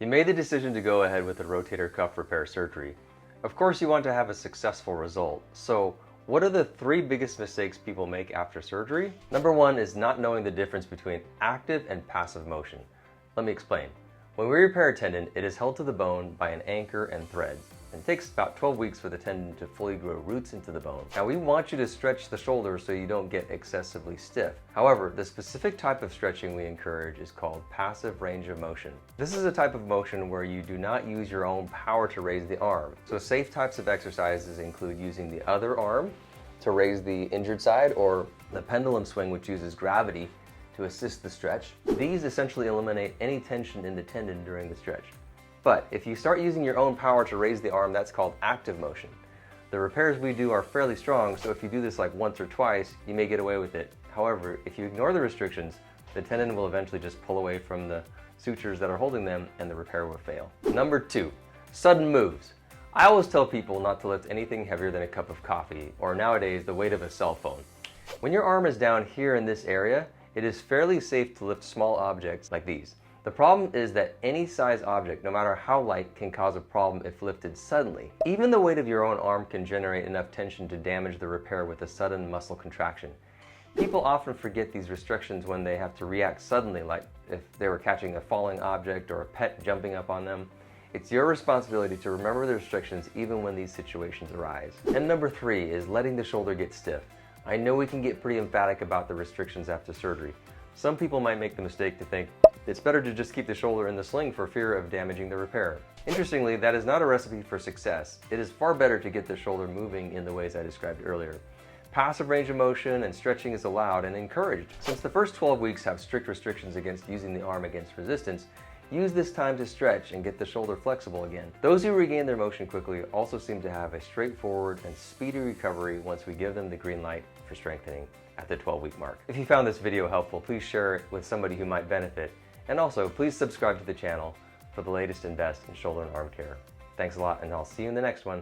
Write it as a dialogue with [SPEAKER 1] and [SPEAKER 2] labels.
[SPEAKER 1] You made the decision to go ahead with the rotator cuff repair surgery. Of course, you want to have a successful result. So, what are the 3 biggest mistakes people make after surgery? Number 1 is not knowing the difference between active and passive motion. Let me explain. When we repair a tendon, it is held to the bone by an anchor and threads. It takes about 12 weeks for the tendon to fully grow roots into the bone. Now, we want you to stretch the shoulder so you don't get excessively stiff. However, the specific type of stretching we encourage is called passive range of motion. This is a type of motion where you do not use your own power to raise the arm. So safe types of exercises include using the other arm to raise the injured side, or the pendulum swing, which uses gravity to assist the stretch. These essentially eliminate any tension in the tendon during the stretch. But if you start using your own power to raise the arm, that's called active motion. The repairs we do are fairly strong, so if you do this like once or twice, you may get away with it. However, if you ignore the restrictions, the tendon will eventually just pull away from the sutures that are holding them and the repair will fail. Number 2, sudden moves. I always tell people not to lift anything heavier than a cup of coffee, or nowadays the weight of a cell phone. When your arm is down here in this area, it is fairly safe to lift small objects like these. The problem is that any size object, no matter how light, can cause a problem if lifted suddenly. Even the weight of your own arm can generate enough tension to damage the repair with a sudden muscle contraction. People often forget these restrictions when they have to react suddenly, like if they were catching a falling object or a pet jumping up on them. It's your responsibility to remember the restrictions even when these situations arise. And number 3 is letting the shoulder get stiff. I know we can get pretty emphatic about the restrictions after surgery. Some people might make the mistake to think it's better to just keep the shoulder in the sling for fear of damaging the repair. Interestingly, that is not a recipe for success. It is far better to get the shoulder moving in the ways I described earlier. Passive range of motion and stretching is allowed and encouraged. Since the first 12 weeks have strict restrictions against using the arm against resistance, use this time to stretch and get the shoulder flexible again. Those who regain their motion quickly also seem to have a straightforward and speedy recovery once we give them the green light for strengthening at the 12-week mark. If you found this video helpful, please share it with somebody who might benefit. And also, please subscribe to the channel for the latest and best in shoulder and arm care. Thanks a lot, and I'll see you in the next one.